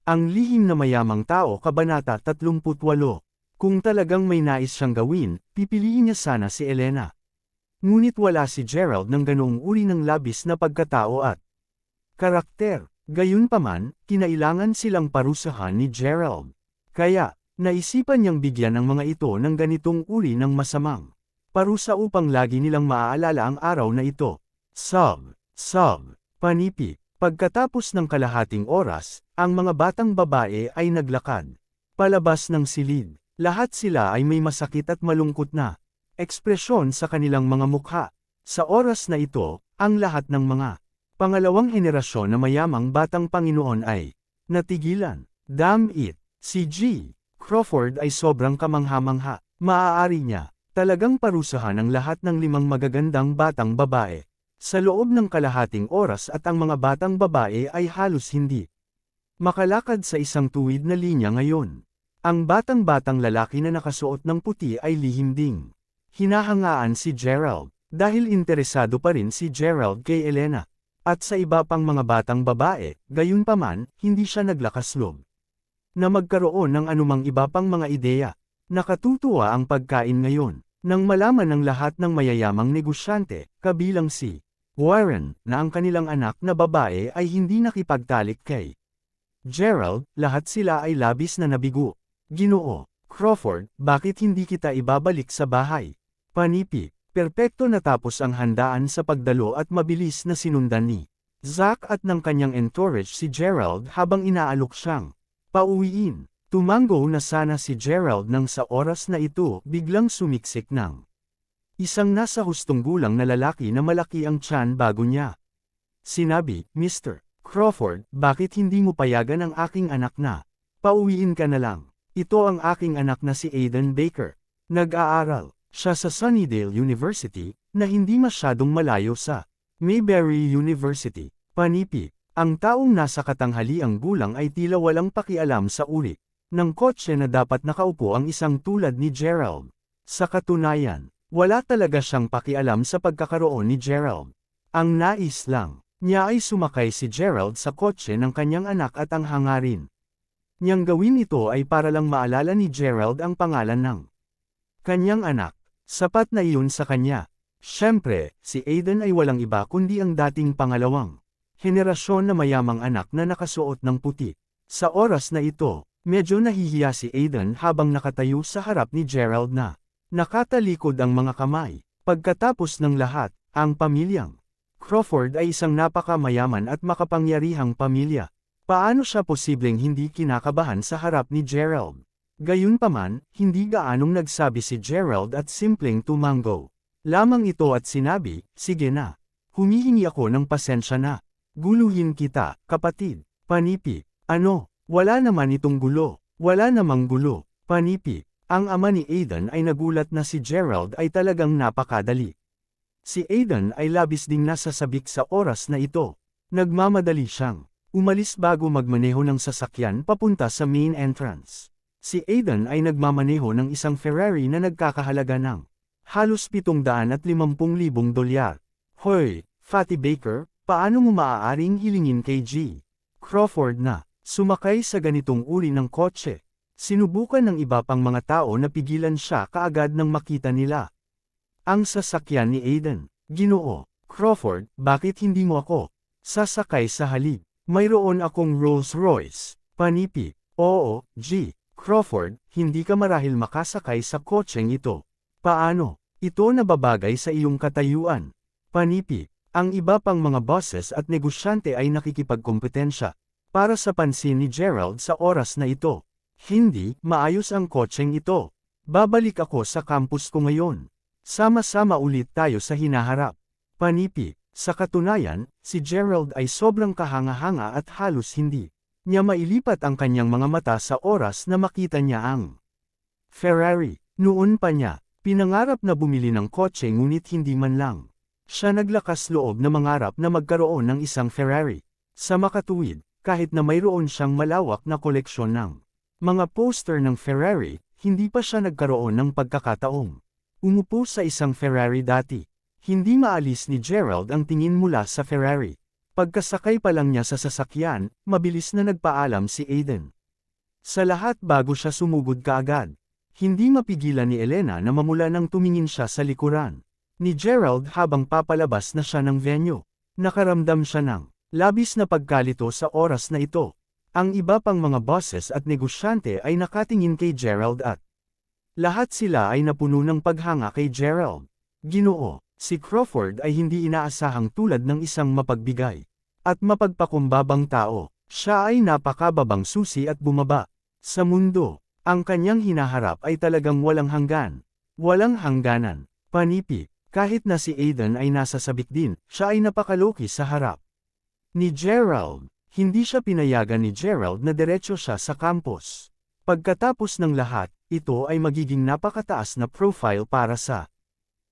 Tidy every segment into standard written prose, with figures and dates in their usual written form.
Ang lihim na mayamang tao, Kabanata 38. Kung talagang may nais siyang gawin, pipiliin niya sana si Elena. Ngunit wala si Gerald ng ganoong uri ng labis na pagkatao at karakter. Gayunpaman, kinailangan silang parusahan ni Gerald. Kaya, naisipan niyang bigyan ng mga ito ng ganitong uri ng masamang parusa upang lagi nilang maaalala ang araw na ito. Panipi. Pagkatapos ng kalahating oras, ang mga batang babae ay naglakad palabas ng silid. Lahat sila ay may masakit at malungkot na ekspresyon sa kanilang mga mukha. Sa oras na ito, ang lahat ng mga pangalawang henerasyon na mayamang batang Panginoon ay natigilan. Damn it! Si G. Crawford ay sobrang kamangha-mangha. Maaari niya talagang parusahan ang lahat ng 5 magagandang batang babae sa loob ng kalahating oras at ang mga batang babae ay halos hindi makalakad sa isang tuwid na linya ngayon. Ang batang-batang lalaki na nakasuot ng puti ay lihim ding hinahangaan si Gerald, dahil interesado pa rin si Gerald kay Elena. At sa iba pang mga batang babae, gayunpaman, hindi siya naglakas-loob na magkaroon ng anumang iba pang mga ideya. Nakatutuwa ang pagkain ngayon, nang malaman ng lahat ng mayayamang negosyante, kabilang si Warren, na ang kanilang anak na babae ay hindi nakipagtalik kay Gerald. Lahat sila ay labis na nabigo. Ginoo Crawford, bakit hindi kita ibabalik sa bahay? Panipi. Perpekto natapos ang handaan sa pagdalo at mabilis na sinundan ni Zack at ng kanyang entourage si Gerald habang inaalok siyang pauwiin. Tumango na sana si Gerald nang sa oras na ito biglang sumiksik ng isang nasa hustong gulang na lalaki na malaki ang tiyan bago niya. Sinabi, Mr. Crawford, bakit hindi mo payagan ang aking anak na pauwiin ka na lang? Ito ang aking anak na si Aiden Baker. Nag-aaral siya sa Sunnydale University, na hindi masyadong malayo sa Mayberry University. Panipi. Ang taong nasa katanghaliang gulang ay tila walang pakialam sa uri ng kotse na dapat nakaupo ang isang tulad ni Gerald. Sa katunayan, wala talaga siyang pakialam sa pagkakaroon ni Gerald. Ang nais lang niya ay sumakay si Gerald sa kotse ng kanyang anak at ang hangarin niyang gawin ito ay para lang maalala ni Gerald ang pangalan ng kanyang anak. Sapat na iyon sa kanya. Siyempre, si Aiden ay walang iba kundi ang dating pangalawang henerasyon na mayamang anak na nakasuot ng puti. Sa oras na ito, medyo nahihiya si Aiden habang nakatayo sa harap ni Gerald na nakatalikod ang mga kamay. Pagkatapos ng lahat, ang pamilyang Crawford ay isang napakamayaman at makapangyarihang pamilya. Paano siya posibleng hindi kinakabahan sa harap ni Gerald? Gayunpaman, hindi gaanong nagsabi si Gerald at simpleng tumango lamang ito at sinabi, sige na. Humihingi ako ng pasensya na. Guluhin kita, kapatid. Panipi. Ano? Wala naman itong gulo. Wala namang gulo. Panipi. Ang ama ni Aiden ay nagulat na si Gerald ay talagang napakadali. Si Aiden ay labis ding nasasabik sa oras na ito. Nagmamadali siyang umalis bago magmaneho ng sasakyan papunta sa main entrance. Si Aiden ay nagmamaneho ng isang Ferrari na nagkakahalaga ng halos $750,000. Hoy, Fatty Baker, paano mo maaaring hilingin kay G. Crawford na sumakay sa ganitong uri ng kotse? Sinubukan ng iba pang mga tao na pigilan siya kaagad nang makita nila ang sasakyan ni Aiden. Ginoo Crawford, bakit hindi mo ako sasakay sa halip? Mayroon akong Rolls Royce. Panipi. Oo, G. Crawford, hindi ka marahil makasakay sa kotseng ito. Paano? Ito nababagay sa iyong katayuan. Panipi. Ang iba pang mga bosses at negosyante ay nakikipagkompetensya para sa pansin ni Gerald sa oras na ito. Hindi, maayos ang kotseng ito. Babalik ako sa campus ko ngayon. Sama-sama ulit tayo sa hinaharap. Panipi. Sa katunayan, si Gerald ay sobrang kahanga-hanga at halos hindi niya mailipat ang kanyang mga mata sa oras na makita niya ang Ferrari. Noon pa niya pinangarap na bumili ng kotse ngunit hindi man lang siya naglakas loob na mangarap na magkaroon ng isang Ferrari. Sa makatuwid, kahit na mayroon siyang malawak na koleksyon ng mga poster ng Ferrari, hindi pa siya nagkaroon ng pagkakataong umupo sa isang Ferrari dati. Hindi maalis ni Gerald ang tingin mula sa Ferrari. Pagkasakay pa lang niya sa sasakyan, mabilis na nagpaalam si Aiden. Sa lahat bago siya sumugod kaagad. Hindi mapigilan ni Elena na mamula nang tumingin siya sa likuran ni Gerald habang papalabas na siya ng venue. Nakaramdam siya ng labis na pagkalito sa oras na ito. Ang iba pang mga bosses at negosyante ay nakatingin kay Gerald at lahat sila ay napuno ng paghanga kay Gerald. Ginoo, si Crawford ay hindi inaasahang tulad ng isang mapagbigay at mapagpakumbabang tao. Siya ay napakababang susi at bumaba sa mundo. Ang kanyang hinaharap ay talagang walang hanggan. Walang hangganan. Panipi, kahit na si Aiden ay nasa sabik din, siya ay napakaloki sa harap ni Gerald. Hindi siya pinayagan ni Gerald na diretso siya sa campus. Pagkatapos ng lahat, ito ay magiging napakataas na profile para sa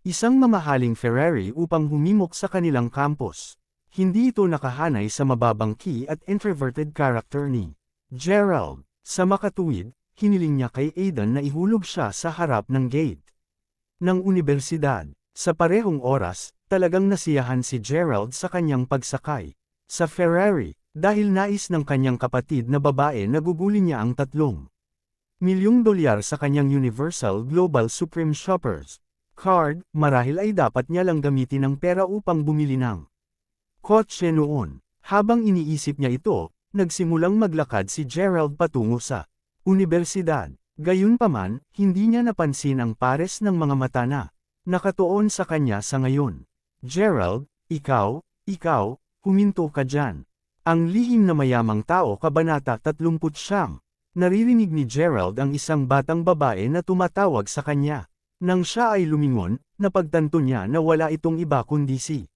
isang mamahaling Ferrari upang humimok sa kanilang campus. Hindi ito nakahanay sa mababang key at introverted character ni Gerald. Sa makatuwid, hiniling niya kay Aiden na ihulog siya sa harap ng gate ng unibersidad. Sa parehong oras, talagang nasiyahan si Gerald sa kanyang pagsakay sa Ferrari, dahil nais ng kanyang kapatid na babae na gugulin niya ang $3 milyong sa kanyang Universal Global Supreme Shoppers card. Marahil ay dapat niya lang gamitin ang pera upang bumili ng kotse noon. Habang iniisip niya ito, nagsimulang maglakad si Gerald patungo sa unibersidad. Gayunpaman, hindi niya napansin ang pares ng mga mata na nakatuon sa kanya sa ngayon. Gerald, ikaw, huminto ka dyan. Ang lihim na mayamang tao, Kabanata 39. Naririnig ni Gerald ang isang batang babae na tumatawag sa kanya. Nang siya ay lumingon, napagtanto niya na wala itong iba kundi si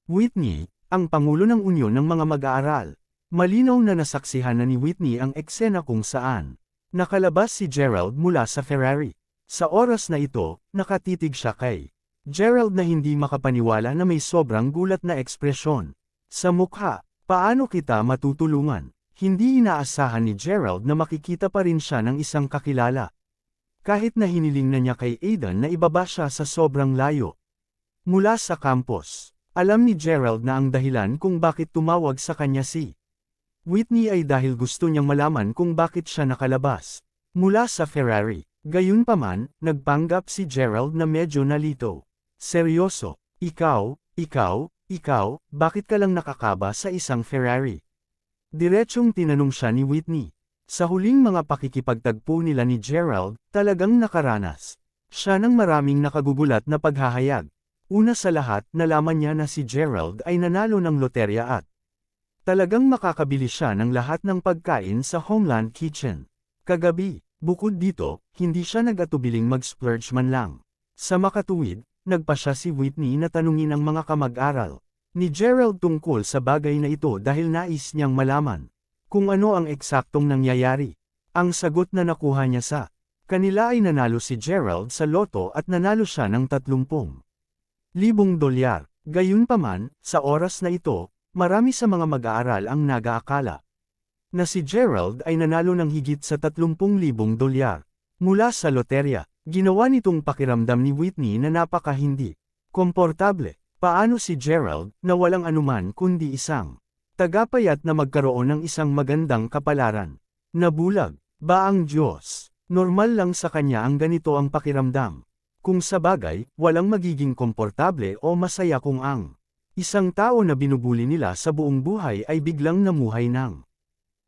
Whitney, ang pangulo ng Unyon ng mga mag-aaral. Malinaw na nasaksihan na ni Whitney ang eksena kung saan nakalabas si Gerald mula sa Ferrari. Sa oras na ito, nakatitig siya kay Gerald na hindi makapaniwala na may sobrang gulat na ekspresyon sa mukha. Paano kita matutulungan? Hindi inaasahan ni Gerald na makikita pa rin siya ng isang kakilala. Kahit na hiniling na niya kay Aiden na ibaba siya sa sobrang layo mula sa campus. Alam ni Gerald na ang dahilan kung bakit tumawag sa kanya si Whitney ay dahil gusto niyang malaman kung bakit siya nakalabas mula sa Ferrari. Gayunpaman, nagpanggap si Gerald na medyo nalito. Seryoso, ikaw, bakit ka lang nakakaba sa isang Ferrari? Diretsong tinanong siya ni Whitney. Sa huling mga pakikipagtagpo nila ni Gerald, talagang nakaranas siya ng maraming nakagugulat na paghahayag. Una sa lahat, nalaman niya na si Gerald ay nanalo ng loterya at talagang makakabili siya ng lahat ng pagkain sa Homeland Kitchen. Kagabi, bukod dito, hindi siya nag-atubiling mag-splurge man lang. Sa makatuwid, nagpa siya si Whitney na tanungin ang mga kamag-aral ni Gerald tungkol sa bagay na ito dahil nais niyang malaman kung ano ang eksaktong nangyayari. Ang sagot na nakuha niya sa kanila ay nanalo si Gerald sa loto at nanalo siya ng $30,000. Gayunpaman, sa oras na ito, marami sa mga mag-aaral ang nag-aakala na si Gerald ay nanalo ng higit sa $30,000 mula sa loterya. Ginawa nitong pakiramdam ni Whitney na napaka hindi komportable. Paano si Gerald, na walang anuman kundi isang tagapayat na magkaroon ng isang magandang kapalaran? Nabulag ba ang Diyos? Normal lang sa kanya ang ganito ang pakiramdam. Kung sa bagay, walang magiging komportable o masaya kung ang isang tao na binubuli nila sa buong buhay ay biglang namuhay ng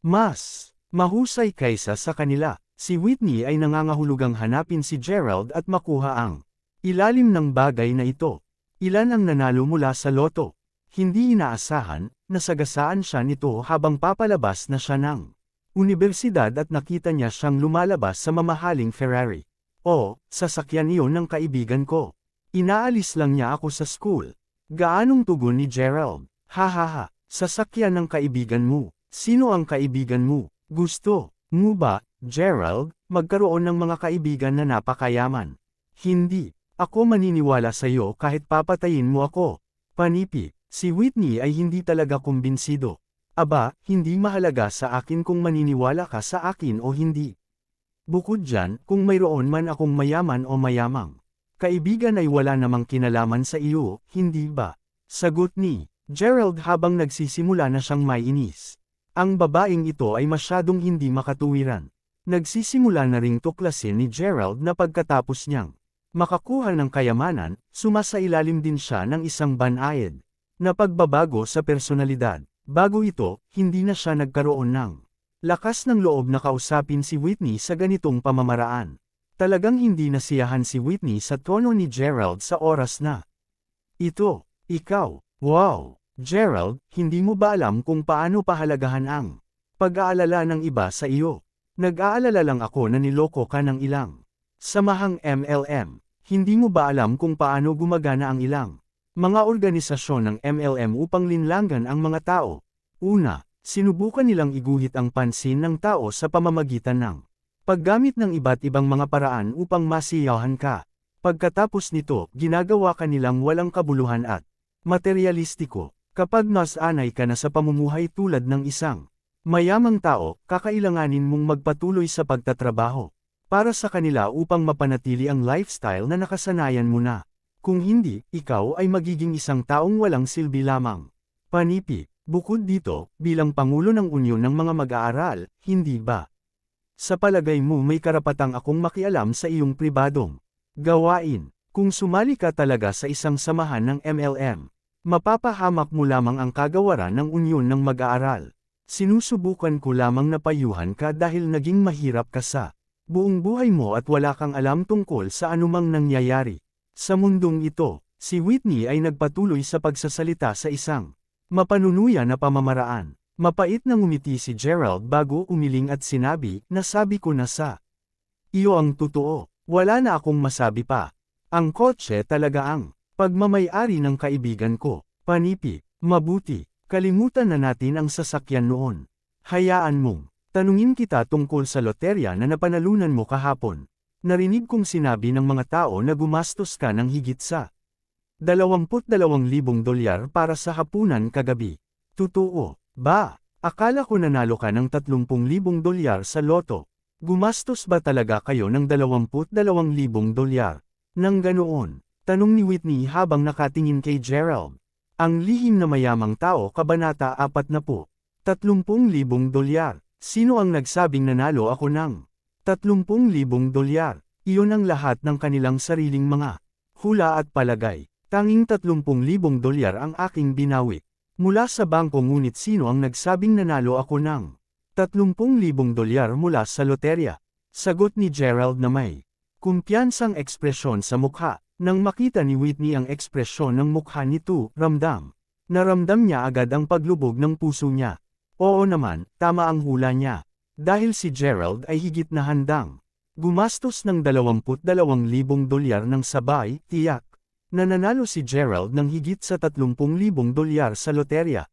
mas mahusay kaysa sa kanila. Si Whitney ay nangangahulugang hanapin si Gerald at makuha ang ilalim ng bagay na ito. Ilan ang nanalo mula sa loto? Hindi inaasahan, nasagasaan siya nito habang papalabas na siya ng unibersidad at nakita niya siyang lumalabas sa mamahaling Ferrari. O, sasakyan iyon ng kaibigan ko. Inaalis lang niya ako sa school. Gaanong tugon ni Gerald? Hahaha, sasakyan ng kaibigan mo. Sino ang kaibigan mo? Gusto mo ba, Gerald, magkaroon ng mga kaibigan na napakayaman? Hindi. Ako maniniwala sa iyo kahit papatayin mo ako. Panipi, si Whitney ay hindi talaga kumbinsido. Aba, hindi mahalaga sa akin kung maniniwala ka sa akin o hindi. Bukod dyan, kung mayroon man akong mayaman o mayamang kaibigan ay wala namang kinalaman sa iyo, hindi ba? Sagot ni Gerald habang nagsisimula na siyang maiinis. Ang babaeng ito ay masyadong hindi makatuwiran. Nagsisimula na ring tuklasin ni Gerald na pagkatapos niyang makakuha ng kayamanan, sumasailalim din siya ng isang banayad na pagbabago sa personalidad. Bago ito, hindi na siya nagkaroon ng lakas ng loob na kausapin si Whitney sa ganitong pamamaraan. Talagang hindi nasiyahan si Whitney sa tono ni Gerald sa oras na ito. Ikaw, wow, Gerald, hindi mo ba alam kung paano pahalagahan ang pag-aalala ng iba sa iyo? Nag-aalala lang ako na niloko ka ng ilang samahang MLM. Hindi mo ba alam kung paano gumagana ang ilang mga organisasyon ng MLM upang linlangan ang mga tao? Una, sinubukan nilang iguhit ang pansin ng tao sa pamamagitan ng paggamit ng iba't ibang mga paraan upang masiyahan ka. Pagkatapos nito, ginagawa ka nilang walang kabuluhan at materyalistiko. Kapag nasanay ka na sa pamumuhay tulad ng isang mayamang tao, kakailanganin mong magpatuloy sa pagtatrabaho para sa kanila upang mapanatili ang lifestyle na nakasanayan mo na. Kung hindi, ikaw ay magiging isang taong walang silbi lamang. Panipi, bukod dito, bilang Pangulo ng Unyon ng mga mag-aaral, hindi ba sa palagay mo may karapatang akong makialam sa iyong pribadong gawain? Kung sumali ka talaga sa isang samahan ng MLM, mapapahamak mo lamang ang kagawaran ng Unyon ng mag-aaral. Sinusubukan ko lamang na payuhan ka dahil naging mahirap ka sa buong buhay mo at wala kang alam tungkol sa anumang nangyayari sa mundong ito. Si Whitney ay nagpatuloy sa pagsasalita sa isang mapanunuya na pamamaraan. Mapait na ngumiti si Gerald bago umiling at sinabi, "Nasabi ko na sa iyo ang totoo. Wala na akong masabi pa. Ang kotse talaga ang pagmamay-ari ng kaibigan ko." Panipi, mabuti, kalimutan na natin ang sasakyan noon. Hayaan mong tanungin kita tungkol sa loterya na napanalunan mo kahapon. Narinig kong sinabi ng mga tao na gumastos ka ng higit sa $22,000 para sa hapunan kagabi. Totoo ba? Akala ko nanalo ka ng $30,000 sa loto. Gumastos ba talaga kayo ng $22,000? Nang ganoon, tanong ni Whitney habang nakatingin kay Gerald. Ang lihim na mayamang tao, Kabanata 40. $30,000. Sino ang nagsabing nanalo ako ng $30,000? Iyon ang lahat ng kanilang sariling mga hula at palagay. Tanging $30,000 ang aking binawi mula sa bangko, ngunit sino ang nagsabing nanalo ako ng $30,000 mula sa loterya? Sagot ni Gerald na may kumpiyansang ekspresyon sa mukha. Nang makita ni Whitney ang ekspresyon ng mukha nito, naramdam niya agad ang paglubog ng puso niya. Oo naman, tama ang hula niya. Dahil si Gerald ay higit na handang gumastos ng $22,000 ng sabay, tiyak na nanalo si Gerald ng higit sa $30,000 sa loterya.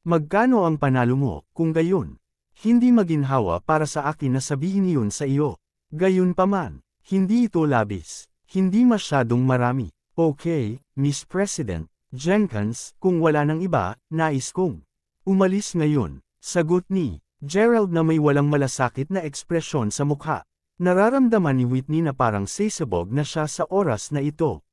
Magkano ang panalo mo, kung gayon? Hindi maginhawa para sa akin na sabihin iyon sa iyo. Gayunpaman, hindi ito labis. Hindi masyadong marami. Okay, Miss President Jenkins, kung wala nang iba, nais kong umalis ngayon. Sagot ni Gerald na may walang malasakit na ekspresyon sa mukha. Nararamdaman ni Whitney na parang sisabog na siya sa oras na ito.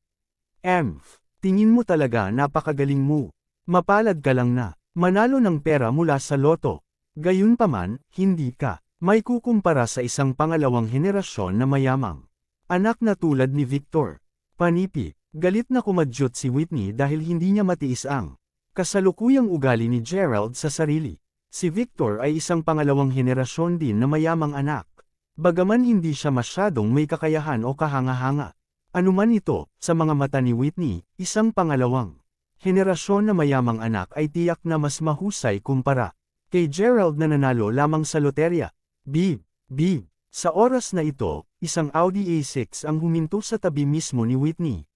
Tingin mo talaga napakagaling mo. Mapalad ka lang na manalo ng pera mula sa loto. Gayunpaman, hindi ka may kukumpara sa isang pangalawang henerasyon na mayamang anak na tulad ni Victor. Panipi, galit na kumadyot si Whitney dahil hindi niya matiis ang kasalukuyang ugali ni Gerald sa sarili. Si Victor ay isang pangalawang henerasyon din na mayamang anak. Bagaman hindi siya masyadong may kakayahan o kahanga-hanga. Anuman ito, sa mga mata ni Whitney, isang pangalawang henerasyon na mayamang anak ay tiyak na mas mahusay kumpara kay Gerald na nanalo lamang sa loterya. Bib. Sa oras na ito, isang Audi A6 ang huminto sa tabi mismo ni Whitney.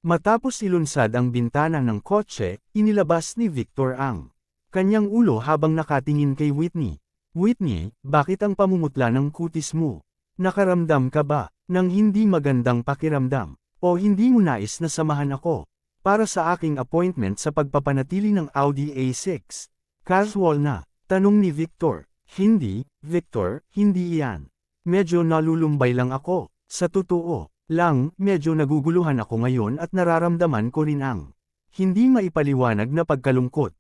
Matapos ilunsad ang bintana ng kotse, inilabas ni Victor ang kanyang ulo habang nakatingin kay Whitney. Whitney, bakit ang pamumutla ng kutis mo? Nakaramdam ka ba ng hindi magandang pakiramdam? O hindi mo nais na samahan ako para sa aking appointment sa pagpapanatili ng Audi A6? Casual na tanong ni Victor. Hindi, Victor, hindi iyan. Medyo nalulumbay lang ako. Sa totoo lang, medyo naguguluhan ako ngayon at nararamdaman ko rin ang Hindi maipaliwanag na pagkalungkot.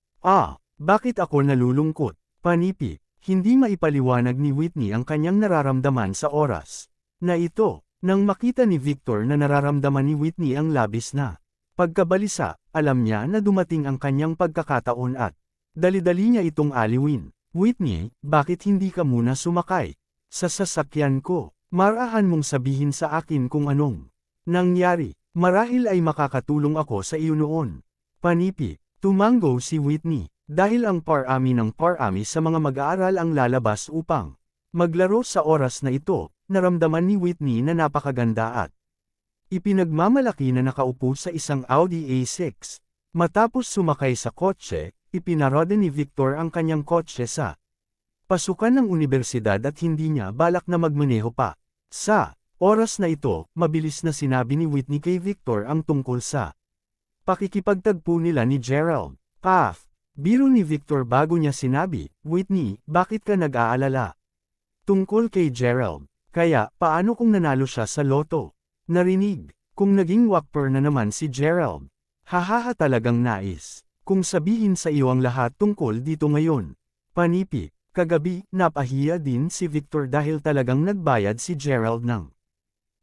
Bakit ako nalulungkot? Panipi, hindi maipaliwanag ni Whitney ang kanyang nararamdaman sa oras na ito. Nang makita ni Victor na nararamdaman ni Whitney ang labis na pagkabalisa, alam niya na dumating ang kanyang pagkakataon at dali-dali niya itong aliwin. Whitney, bakit hindi ka muna sumakay sa sasakyan ko? Marahan mong sabihin sa akin kung anong nangyari. Marahil ay makakatulong ako sa iyo noon. Panipi, tumango si Whitney, dahil ang parami ng parami sa mga mag-aaral ang lalabas upang maglaro sa oras na ito. Naramdaman ni Whitney na napakaganda at ipinagmamalaki na nakaupo sa isang Audi A6. Matapos sumakay sa kotse, ipinarode ni Victor ang kanyang kotse sa pasukan ng unibersidad at hindi niya balak na magmaneho pa. Sa oras na ito, mabilis na sinabi ni Whitney kay Victor ang tungkol sa pakikipagtagpo nila ni Gerald. Biro ni Victor bago niya sinabi, Whitney, bakit ka nag-aalala tungkol kay Gerald? Kaya, paano kung nanalo siya sa loto? Narinig, kung naging wakper na naman si Gerald. Hahaha talagang nais kung sabihin sa iyo ang lahat tungkol dito ngayon. Panipi, kagabi, napahiya din si Victor dahil talagang nagbayad si Gerald ng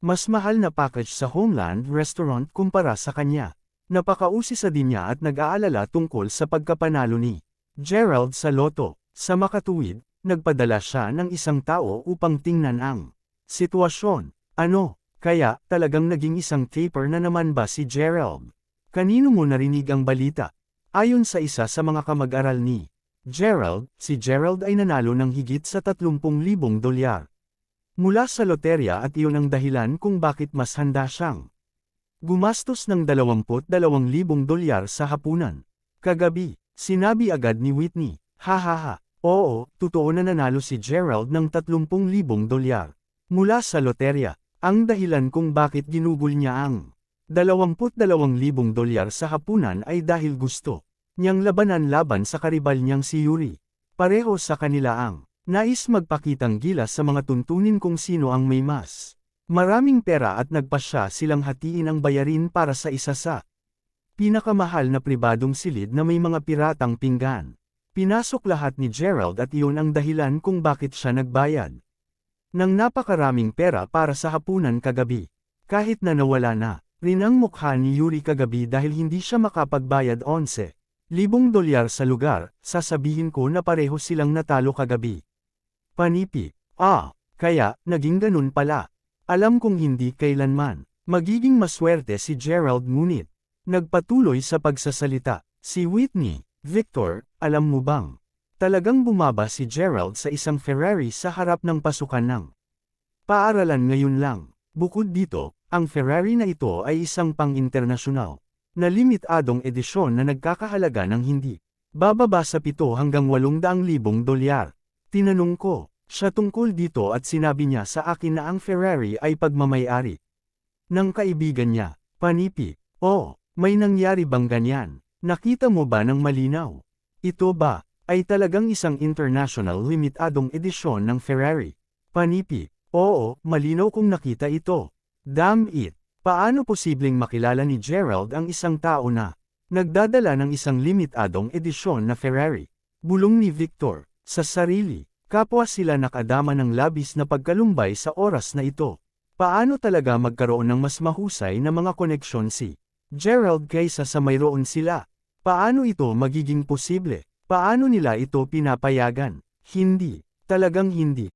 mas mahal na package sa Homeland Restaurant kumpara sa kanya. Napakausisa din niya at nag-aalala tungkol sa pagkapanalo ni Gerald sa loto. Sa makatuwid, nagpadala siya ng isang tao upang tingnan ang sitwasyon. Kaya, talagang naging isang caper na naman ba si Gerald? Kanino mo narinig ang balita? Ayon sa isa sa mga kamag-aral ni Gerald, si Gerald ay nanalo ng higit sa 30,000 dolyar mula sa loterya at iyon ang dahilan kung bakit mas handa siyang gumastos ng 22,000 dolyar sa hapunan. Kagabi, sinabi agad ni Whitney, hahaha, oo, totoo na nanalo si Gerald ng 30,000 dolyar mula sa loterya. Ang dahilan kung bakit ginugol niya ang 22,000 dolyar sa hapunan ay dahil gusto niyang labanan laban sa karibal niyang si Yuri. Pareho sa kanila ang nais magpakitang gilas sa mga tuntunin kung sino ang may mas maraming pera at nagpasya silang hatiin ang bayarin para sa isa sa pinakamahal na pribadong silid na may mga piratang pinggan. Pinasok lahat ni Gerald at iyon ang dahilan kung bakit siya nagbayad ng napakaraming pera para sa hapunan kagabi. Kahit na nawala na rin ang mukha ni Yuri kagabi dahil hindi siya makapagbayad 11,000 dolyar sa lugar, sasabihin ko na pareho silang natalo kagabi. Panipi, kaya, naging ganun pala. Alam kong hindi kailanman magiging maswerte si Gerald ngunit nagpatuloy sa pagsasalita. Si Whitney, Victor, alam mo bang talagang bumaba si Gerald sa isang Ferrari sa harap ng pasukan ng paaralan ngayon lang. Bukod dito, ang Ferrari na ito ay isang pang-internasyonal na limitadong edisyon na nagkakahalaga ng hindi bababa sa 7 hanggang 800,000 dolyar. Tinanong ko siya tungkol dito at sinabi niya sa akin na ang Ferrari ay pagmamay-ari ng kaibigan niya. Panipi, may nangyari bang ganyan? Nakita mo ba ng malinaw? Ito ba ay talagang isang international limitadong edisyon ng Ferrari? Panipi, oo, malinaw kong nakita ito. Damn it! Paano posibleng makilala ni Gerald ang isang tao na nagdadala ng isang limitadong edisyon na Ferrari? Bulong ni Victor sa sarili. Kapwa sila nakadama ng labis na pagkalumbay sa oras na ito. Paano talaga magkaroon ng mas mahusay na mga koneksyon si Gerald kaysa sa mayroon sila? Paano ito magiging posible? Paano nila ito pinapayagan? Hindi. Talagang hindi.